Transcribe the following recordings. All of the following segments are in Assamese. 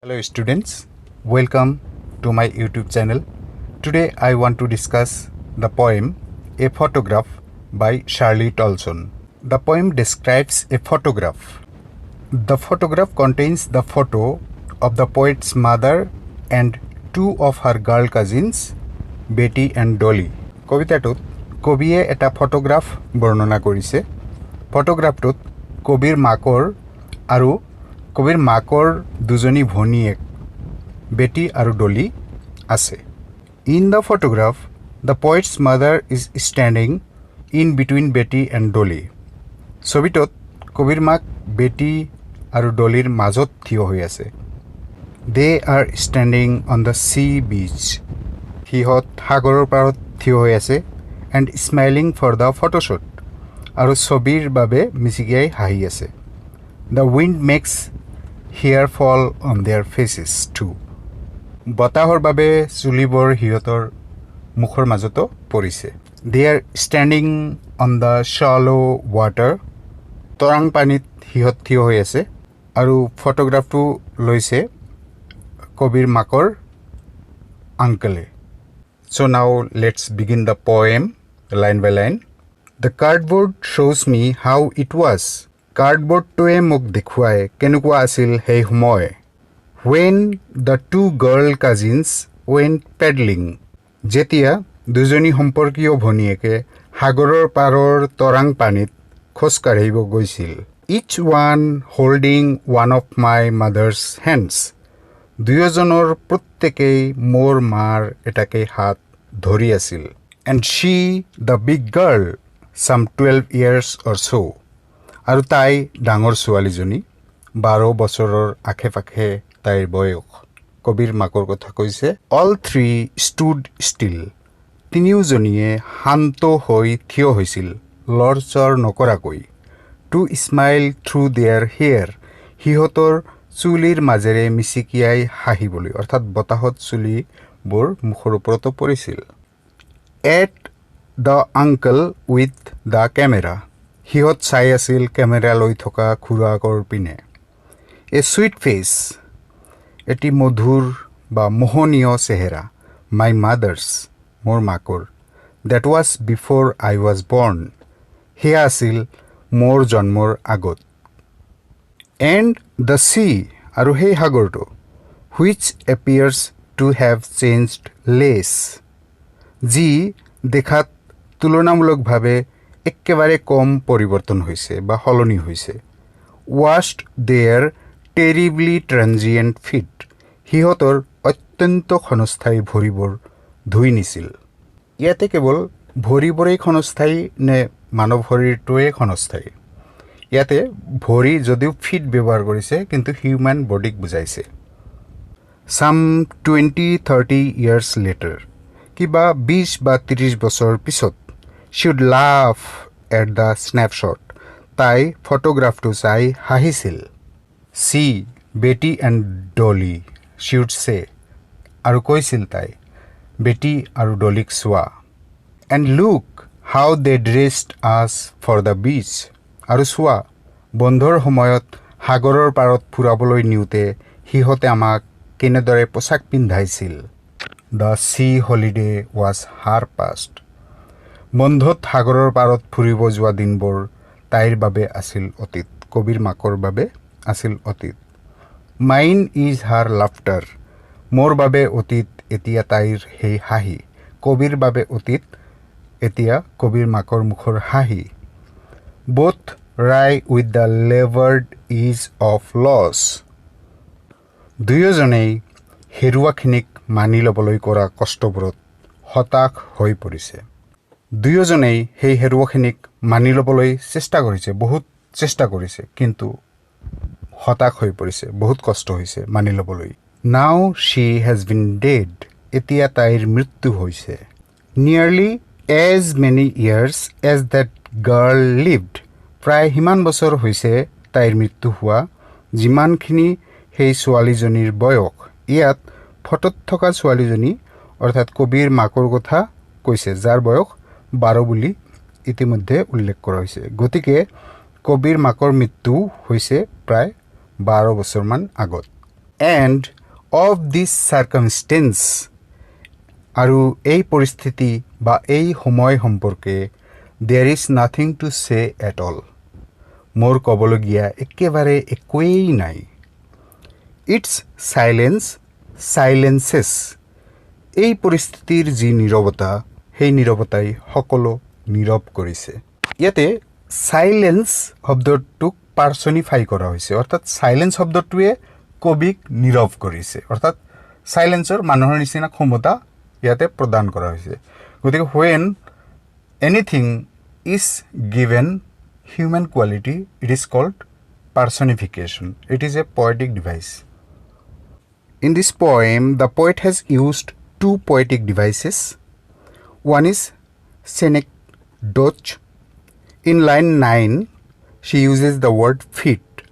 Hello students, welcome to my YouTube channel. Today I want to discuss the poem A Photograph by Shirley Tolson. The poem describes a photograph. The photograph contains the photo of the poet's mother and two of her girl cousins, Betty and Dolly. কবিতাটোত কবিয়ে এটা ফটোগ্ৰাফ বৰ্ণনা কৰিছে। ফটোগ্ৰাফটোত কবিৰ মাকৰ দুজনী ভনীয়েক বেটি আৰু ডলি আছে। In the photograph, the poet's mother is standing in between Betty and Dolly. ছবিটোত কবিৰ মাক বেটি আৰু ডলিৰ মাজত থিয় হৈ আছে। They are standing on the sea beach. সিহঁত সাগৰৰ পাৰত থিয় হৈ আছে and smiling for the photoshoot. আৰু ছবিৰ বাবে মিচিকিয়াই হাঁহি আছে। The wind makes hair fall on their faces too. বতাহৰ বাবে চুলিবোৰ সিহঁতৰ মুখৰ মাজতো পৰিছে। They are standing on the shallow water. তৰাং পানীত সিহঁত থিয় হৈ আছে আৰু ফটোগ্ৰাফটো লৈছে কবিৰ মাকৰ আংকলে। So now let's begin the poem line by line. The cardboard shows me how it was. কাৰ্ডবৰ্ডটোৱে মোক দেখুৱায় কেনেকুৱা আছিল সেই সময়। When the two girl cousins went paddling. যেতিয়া দুজনী সম্পৰ্কীয় ভনীয়েকে সাগৰৰ পাৰৰ তৰাং পানীত খোজ কাঢ়িব গৈছিল। Each one holding one of my mother's hands. দুয়োজনৰ প্ৰত্যেকেই মোৰ মাৰ এটাকে হাত ধৰি আছিল। And she, the big girl, some 12 years or so. আৰু তাই ডাঙৰ ছোৱালীজনী 12 বছৰৰ আশে পাশে তাইৰ বয়স। কবিৰ মাকৰ কথা কৈছে। All three stood still. তিনিওজনীয়ে শান্ত হৈ থিয় হৈছিল লৰচৰ নকৰাকৈ। To smile through their hair. সিহঁতৰ চুলিৰ মাজেৰে মিচিকিয়াই হাঁহিবলৈ অৰ্থাৎ বতাহত চুলিবোৰ মুখৰ ওপৰতো পৰিছিল। At the uncle with the camera. সিহঁত চাই আছিল কেমেৰা লৈ থকা খুৰাকৰ পিনে। A sweet face. এটি মধুৰ বা মোহনীয় চেহেৰা। My mother's. মোৰ মাকৰ। That was before I was born. সেয়া আছিল মোৰ জন্মৰ আগত। And the sea. আৰু সেই সাগৰটো which appears to have changed less. যি দেখাত তুলনামূলকভাৱে একেবাৰে কম পৰিৱৰ্তন হৈছে বা সলনি হৈছে। Washed their terribly transient feet. সিহঁতৰ অত্যন্ত ক্ষণস্থায়ী ভৰিবোৰ ধুই নিছিল। ইয়াতে কেৱল ভৰিবোৰেই ক্ষণস্থায়ী নে মানৱ শৰীৰটোৱে ক্ষণস্থায়ী। ইয়াতে ভৰি যদিও ফিট ব্যৱহাৰ কৰিছে কিন্তু হিউমেন বডিক বুজাইছে। Some 20-30 years later. কিবা 20 বা 30 বছৰ পিছত should laugh at the snapshot. তাই ফটোগ্ৰাফটো চাই হাঁহিছিল। See Betty and Dolly should say. আৰু কৈছিল তাই বেটি আৰু ডলিক চোৱা। And look how they dressed us for the beach. আৰু চোৱা বন্ধৰ সময়ত সাগৰৰ পাৰত ফুৰাবলৈ নিওঁতে সিহঁতে আমাক কেনেদৰে পোছাক পিন্ধাইছিল। The sea holiday was her past. বন্ধত সাগৰৰ পাৰত ফুৰিব যোৱা দিনবোৰ তাইৰ বাবে আছিল অতীত। কবিৰ মাকৰ বাবে আছিল অতীত। Mine is her laughter. মোৰ বাবে অতীত এতিয়া তাইৰ সেই হাঁহি। কবিৰ বাবে অতীত এতিয়া কবিৰ মাকৰ মুখৰ হাঁহি। Both lie with the labored ease of loss. দুয়োজনেই হেৰুৱাখিনিক মানি ল'বলৈ কৰা কষ্টবোৰত হতাশ হৈ পৰিছে। দুয়োজনেই সেই হেৰুৱাখিনিক মানি ল'বলৈ চেষ্টা কৰিছে, বহুত চেষ্টা কৰিছে কিন্তু হতাশ হৈ পৰিছে, বহুত কষ্ট হৈছে মানি ল'বলৈ। Now she has been dead. এতিয়া তাইৰ মৃত্যু হৈছে। Nearly as many years as that girl lived. প্ৰায় সিমান বছৰ হৈছে তাইৰ মৃত্যু হোৱা যিমানখিনি সেই ছোৱালীজনীৰ বয়স। ইয়াত ফটোত থকা ছোৱালীজনী অৰ্থাৎ কবিৰ মাকৰ কথা কৈছে যাৰ বয়স 12 বুলি ইতিমধ্যে উল্লেখ কৰা হৈছে। গতিকে কবিৰ মাকৰ মৃত্যু হৈছে প্ৰায় 12 বছৰমান আগত। and of this circumstance আৰু এই পৰিস্থিতি বা এই সময় সম্পৰ্কে there is nothing to say at all মোৰ ক'বলগীয়া একেবাৰে একোৱেই নাই its silence silences এই পৰিস্থিতিৰ যি নীৰৱতা সেই নীৰৱতাই সকলো নীৰৱ কৰিছে ইয়াতে সাইলেন্স শব্দটোক পাৰ্সনিফাই কৰা হৈছে অৰ্থাৎ সাইলেন্স শব্দটোৱে কবিক নীৰৱ কৰিছে অৰ্থাৎ সাইলেন্সৰ মানুহৰ নিচিনা ক্ষমতা ইয়াতে প্ৰদান কৰা হৈছে গতিকে when anything is given human quality it is called personification it is a poetic device in this poem the poet has used two poetic devices one is synecdoche in line 9 she uses the word feet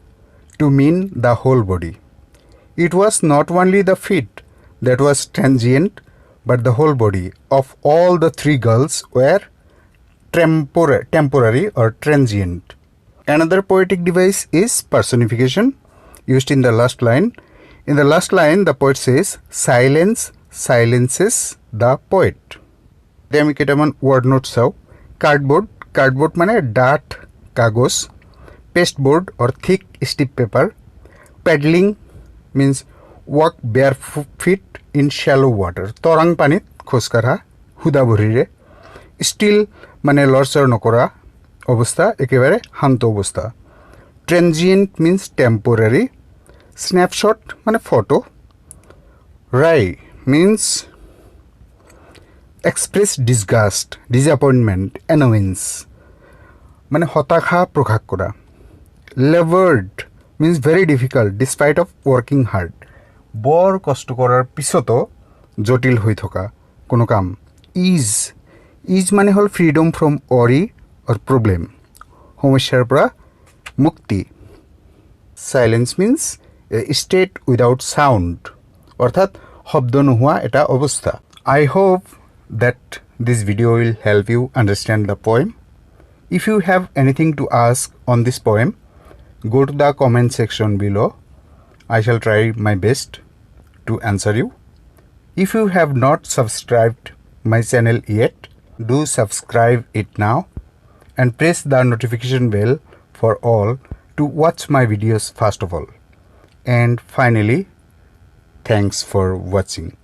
to mean the whole body it was not only the feet that was transient but the whole body of all the three girls were temporary or transient. Another poetic device is personification used in the last line. In the last line, the poet says, silence silences the poet. Then we get a word note so cardboard. Cardboard mane dart kagos. Pasteboard or thick stiff paper. Paddling means walk barefoot in shallow water. Torang panit khoskara huda bhurire. Still মানে লৰচৰ নকৰা অৱস্থা একেবাৰে শান্ত অৱস্থা ট্ৰেনজিয়েন্ট মিন্স টেম্পোৰাৰি স্ন্যাপশ্বট মানে ফটো ৰাই means express disgust disappointment annoyance মানে হতাশা প্ৰকাশ কৰা লেভাৰ্ড means very difficult despite of working hard বৰ কষ্ট কৰাৰ পিছতো জটিল হৈ থকা কোনো কাম ইজ মানে হল freedom from worry or problem সমস্যাৰ পৰা মুক্তি silence means state without sound অৰ্থাৎ শব্দ নোহোৱা এটা অৱস্থা I hope that this video will help you understand the poem if you have anything to ask on this poem go to the comment section below I shall try my best to answer you if you have not subscribed my channel yet do subscribe it now and press the notification bell for all to watch my videos first of all and finally thanks for watching